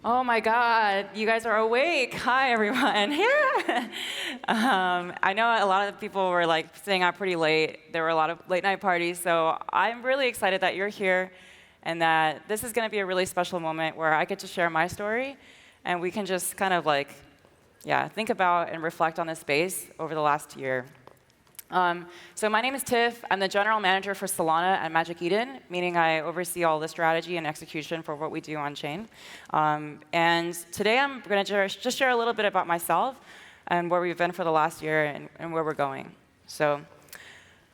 Oh my God, you guys are awake. Hi, everyone. Yeah. I know a lot of people were like staying out pretty late. There were a lot of late night parties, so I'm really excited that you're here and that this is going to be a really special moment where I get to share my story and we can just kind of like, yeah, think about and reflect on this space over the last year. So my name is Tiff. I'm the general manager for Solana at Magic Eden, meaning I oversee all the strategy and execution for what we do on chain. And today I'm going to just share a little bit about myself and where we've been for the last year and where we're going. So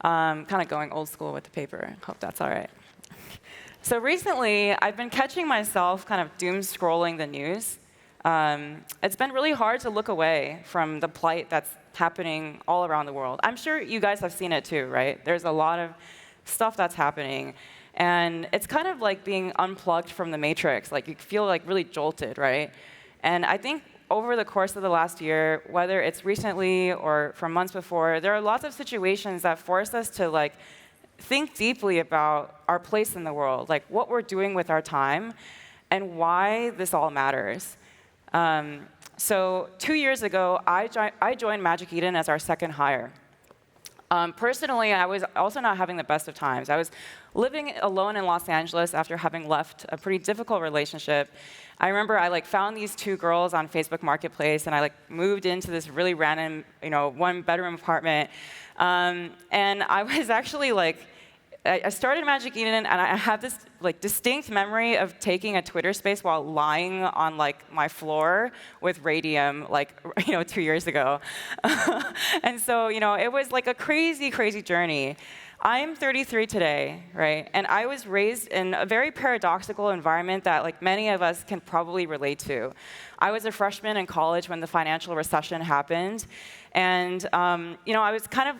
kind of going old school with the paper. Hope that's all right. So recently, I've been catching myself kind of doom scrolling the news. It's been really hard to look away from the plight that's happening all around the world. I'm sure you guys have seen it too, right? There's a lot of stuff that's happening. And it's kind of like being unplugged from the matrix. Like you feel like really jolted, right? And I think over the course of the last year, whether it's recently or from months before, there are lots of situations that force us to like think deeply about our place in the world, like what we're doing with our time and why this all matters. So 2 years ago, I joined Magic Eden as our second hire. Personally, I was also not having the best of times. I was living alone in Los Angeles after having left a pretty difficult relationship. I remember I like found these two girls on Facebook Marketplace, and I like moved into this really random, one-bedroom apartment. And I was actually like, I started Magic Eden, and I have this like distinct memory of taking a Twitter space while lying on like my floor with radium, like 2 years ago. And so it was like a crazy, crazy journey. I'm 33 today, right? And I was raised in a very paradoxical environment that like many of us can probably relate to. I was a freshman in college when the financial recession happened, and I was kind of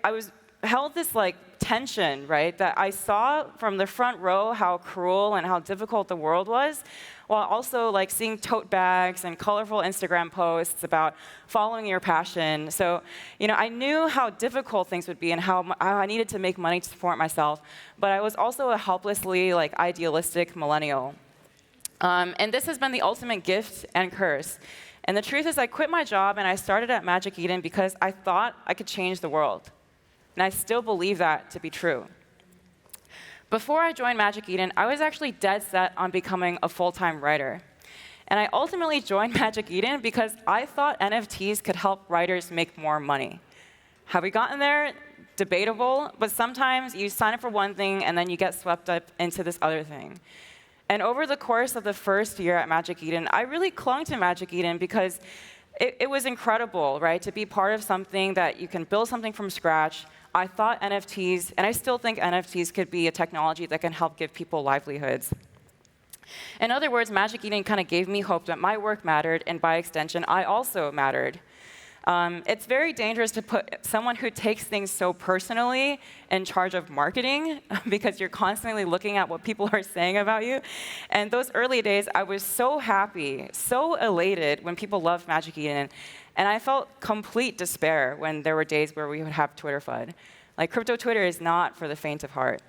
I was held this like tension, right? That I saw from the front row how cruel and how difficult the world was, while also like seeing tote bags and colorful Instagram posts about following your passion. So, I knew how difficult things would be and how I needed to make money to support myself, but I was also a helplessly like idealistic millennial. And this has been the ultimate gift and curse. And the truth is I quit my job and I started at Magic Eden because I thought I could change the world. And I still believe that to be true. Before I joined Magic Eden, I was actually dead set on becoming a full-time writer. And I ultimately joined Magic Eden because I thought NFTs could help writers make more money. Have we gotten there? Debatable, but sometimes you sign up for one thing and then you get swept up into this other thing. And over the course of the first year at Magic Eden, I really clung to Magic Eden because it was incredible, right, to be part of something that you can build something from scratch. I thought NFTs, and I still think NFTs could be a technology that can help give people livelihoods. In other words, Magic Eden kind of gave me hope that my work mattered, and by extension, I also mattered. It's very dangerous to put someone who takes things so personally in charge of marketing because you're constantly looking at what people are saying about you. And those early days, I was so happy, so elated when people loved Magic Eden. And I felt complete despair when there were days where we would have Twitter FUD. Like, crypto Twitter is not for the faint of heart.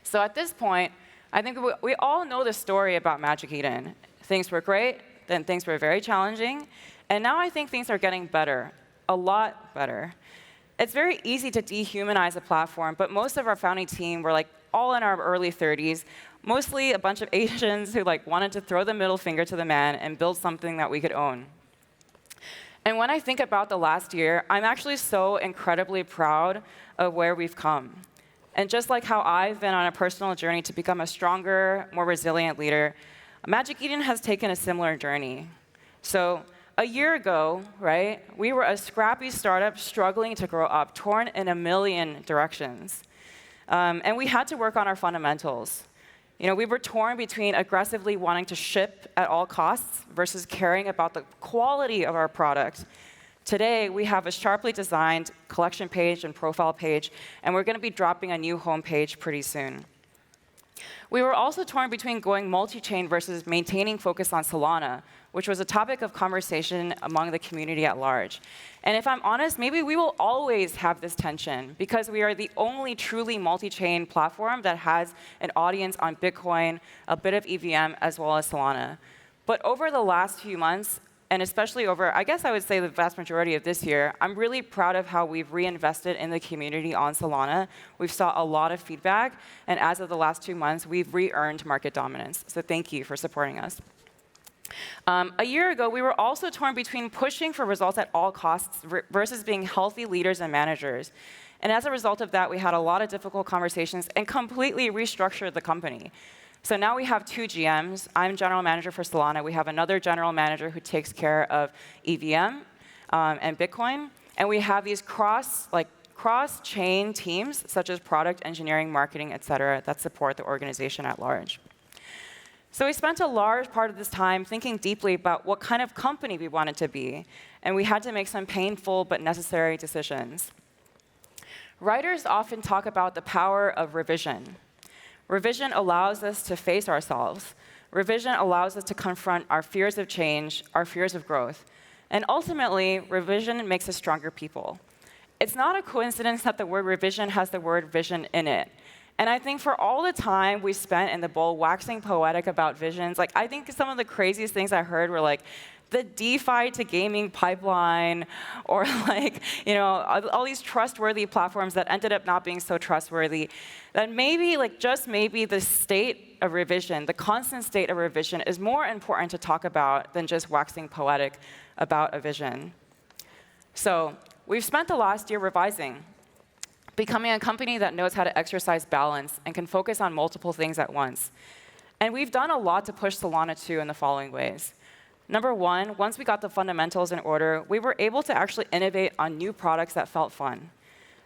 So at this point, I think we all know the story about Magic Eden. Things were great, then things were very challenging, and now I think things are getting better, a lot better. It's very easy to dehumanize a platform, but most of our founding team were like all in our early 30s, mostly a bunch of Asians who like wanted to throw the middle finger to the man and build something that we could own. And when I think about the last year, I'm actually so incredibly proud of where we've come. And just like how I've been on a personal journey to become a stronger, more resilient leader, Magic Eden has taken a similar journey. So a year ago, right, we were a scrappy startup struggling to grow up, torn in a million directions. And we had to work on our fundamentals. We were torn between aggressively wanting to ship at all costs versus caring about the quality of our product. Today, we have a sharply designed collection page and profile page, and we're going to be dropping a new homepage pretty soon. We were also torn between going multi-chain versus maintaining focus on Solana, which was a topic of conversation among the community at large. And if I'm honest, maybe we will always have this tension because we are the only truly multi-chain platform that has an audience on Bitcoin, a bit of EVM, as well as Solana. But over the last few months, and especially over, I guess I would say the vast majority of this year, I'm really proud of how we've reinvested in the community on Solana. We've saw a lot of feedback, and as of the last 2 months, we've re-earned market dominance. So thank you for supporting us. A year ago, we were also torn between pushing for results at all costs versus being healthy leaders and managers. And as a result of that, we had a lot of difficult conversations and completely restructured the company. So now we have 2 GMs. I'm general manager for Solana. We have another general manager who takes care of EVM and Bitcoin. And we have these cross-chain teams, such as product, engineering, marketing, et cetera, that support the organization at large. So we spent a large part of this time thinking deeply about what kind of company we wanted to be. And we had to make some painful but necessary decisions. Writers often talk about the power of revision. Revision allows us to face ourselves. Revision allows us to confront our fears of change, our fears of growth. And ultimately, revision makes us stronger people. It's not a coincidence that the word revision has the word vision in it. And I think for all the time we spent in the bowl waxing poetic about visions, like I think some of the craziest things I heard were like the DeFi to gaming pipeline, or like, you know, all these trustworthy platforms that ended up not being so trustworthy. That maybe, like just maybe, the state of revision, the constant state of revision, is more important to talk about than just waxing poetic about a vision. So we've spent the last year revising, becoming a company that knows how to exercise balance and can focus on multiple things at once. And we've done a lot to push Solana 2 in the following ways. Number one, once we got the fundamentals in order, we were able to actually innovate on new products that felt fun.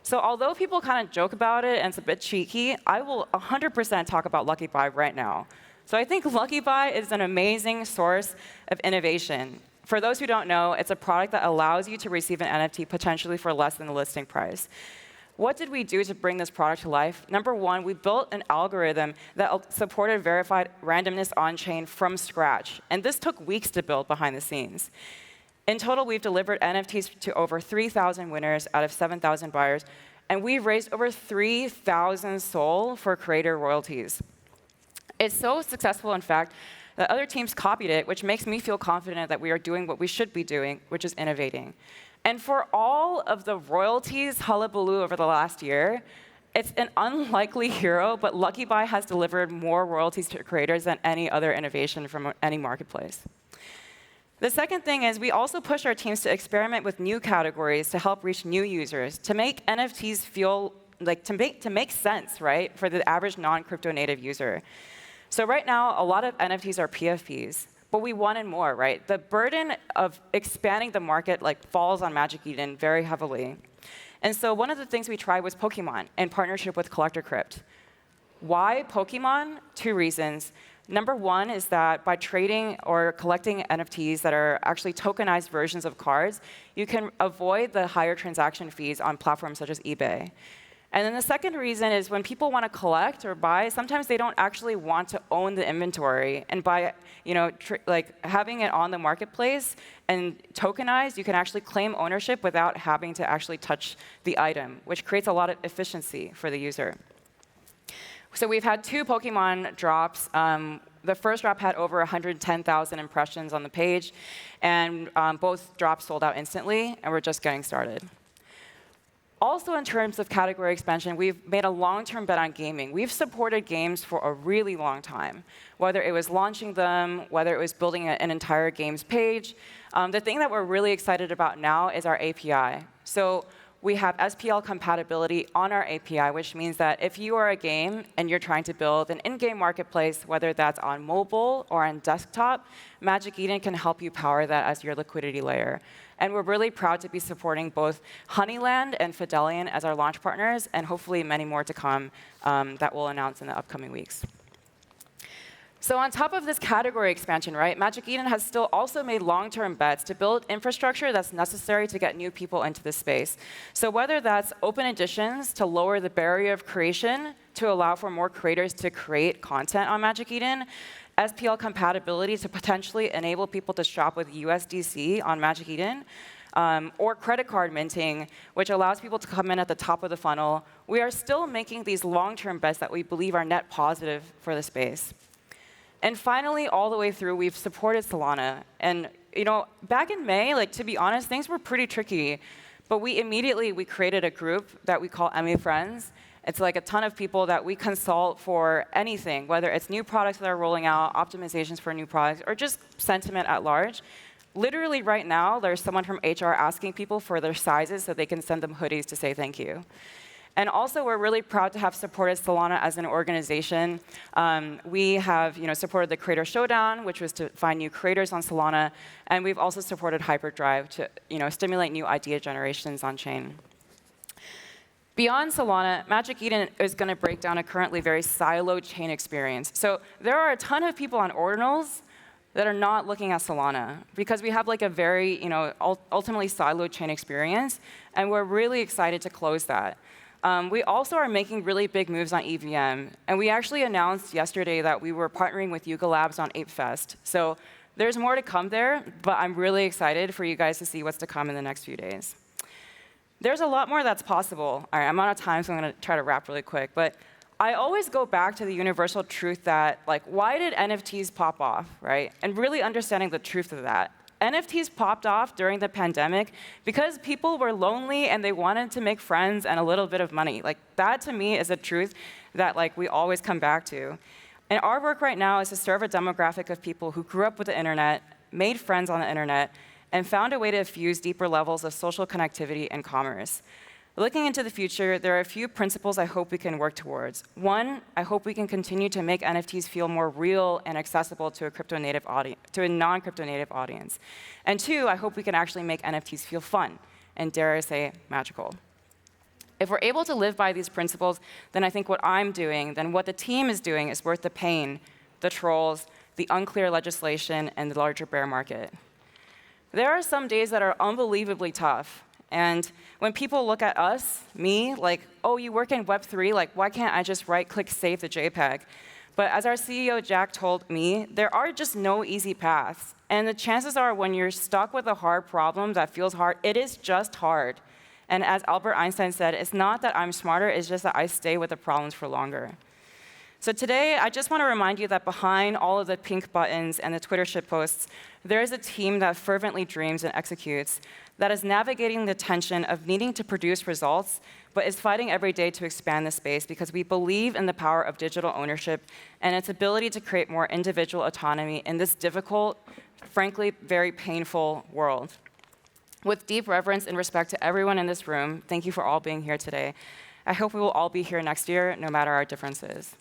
So although people kind of joke about it and it's a bit cheeky, I will 100% talk about Lucky Buy right now. So I think Lucky Buy is an amazing source of innovation. For those who don't know, it's a product that allows you to receive an NFT potentially for less than the listing price. What did we do to bring this product to life? Number one, we built an algorithm that supported verified randomness on-chain from scratch. And this took weeks to build behind the scenes. In total, we've delivered NFTs to over 3,000 winners out of 7,000 buyers. And we've raised over 3,000 SOL for creator royalties. It's so successful, in fact, that other teams copied it, which makes me feel confident that we are doing what we should be doing, which is innovating. And for all of the royalties hullabaloo over the last year, it's an unlikely hero, but Lucky Buy has delivered more royalties to creators than any other innovation from any marketplace. The second thing is we also push our teams to experiment with new categories to help reach new users, to make NFTs feel like, to make sense, right, for the average non-crypto native user. So right now, a lot of NFTs are PFPs. But we wanted more, right? The burden of expanding the market falls on Magic Eden very heavily. And so one of the things we tried was Pokemon in partnership with Collector Crypt. Why Pokemon? 2 reasons. Number one is that by trading or collecting NFTs that are actually tokenized versions of cards, you can avoid the higher transaction fees on platforms such as eBay. And then the second reason is when people want to collect or buy, sometimes they don't actually want to own the inventory. And by having it on the marketplace and tokenized, you can actually claim ownership without having to actually touch the item, which creates a lot of efficiency for the user. So we've had 2 Pokemon drops. The first drop had over 110,000 impressions on the page, and both drops sold out instantly, and we're just getting started. Also, in terms of category expansion, we've made a long-term bet on gaming. We've supported games for a really long time, whether it was launching them, whether it was building an entire games page. The thing that we're really excited about now is our API. So we have SPL compatibility on our API, which means that if you are a game and you're trying to build an in-game marketplace, whether that's on mobile or on desktop, Magic Eden can help you power that as your liquidity layer. And we're really proud to be supporting both Honeyland and Fidelian as our launch partners, and hopefully many more to come that we'll announce in the upcoming weeks. So on top of this category expansion, right, Magic Eden has still also made long-term bets to build infrastructure that's necessary to get new people into this space. So whether that's open editions to lower the barrier of creation to allow for more creators to create content on Magic Eden, SPL compatibility to potentially enable people to shop with USDC on Magic Eden, or credit card minting, which allows people to come in at the top of the funnel, we are still making these long-term bets that we believe are net positive for the space. And finally, all the way through, we've supported Solana. And back in May, to be honest, things were pretty tricky. But we immediately created a group that we call MA Friends. It's like a ton of people that we consult for anything, whether it's new products that are rolling out, optimizations for new products, or just sentiment at large. Literally right now, there's someone from HR asking people for their sizes so they can send them hoodies to say thank you. And also, we're really proud to have supported Solana as an organization. We have supported the Creator Showdown, which was to find new creators on Solana. And we've also supported Hyperdrive to stimulate new idea generations on chain. Beyond Solana, Magic Eden is going to break down a currently very siloed chain experience. So there are a ton of people on ordinals that are not looking at Solana because we have a very ultimately siloed chain experience, and we're really excited to close that. We also are making really big moves on EVM, and we actually announced yesterday that we were partnering with Yuga Labs on ApeFest. So there's more to come there, but I'm really excited for you guys to see what's to come in the next few days. There's a lot more that's possible. All right, I'm out of time, so I'm going to try to wrap really quick. But I always go back to the universal truth that, why did NFTs pop off, right? And really understanding the truth of that. NFTs popped off during the pandemic because people were lonely and they wanted to make friends and a little bit of money. That, to me, is a truth that we always come back to. And our work right now is to serve a demographic of people who grew up with the internet, made friends on the internet, and found a way to fuse deeper levels of social connectivity and commerce. Looking into the future, there are a few principles I hope we can work towards. One, I hope we can continue to make NFTs feel more real and accessible to a non-crypto native audience. And two, I hope we can actually make NFTs feel fun and, dare I say, magical. If we're able to live by these principles, then I think what I'm doing, then what the team is doing is worth the pain, the trolls, the unclear legislation, and the larger bear market. There are some days that are unbelievably tough. And when people look at us, me, oh, you work in Web3, why can't I just right-click save the JPEG? But as our CEO, Jack, told me, there are just no easy paths. And the chances are when you're stuck with a hard problem that feels hard, it is just hard. And as Albert Einstein said, it's not that I'm smarter, it's just that I stay with the problems for longer. So today, I just want to remind you that behind all of the pink buttons and the Twitter shitposts, there is a team that fervently dreams and executes, that is navigating the tension of needing to produce results, but is fighting every day to expand the space because we believe in the power of digital ownership and its ability to create more individual autonomy in this difficult, frankly, very painful world. With deep reverence and respect to everyone in this room, thank you for all being here today. I hope we will all be here next year, no matter our differences.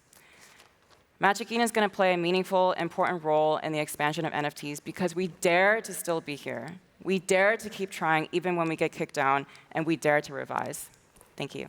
Magic Eden is going to play a meaningful, important role in the expansion of NFTs because we dare to still be here. We dare to keep trying even when we get kicked down, and we dare to revise. Thank you.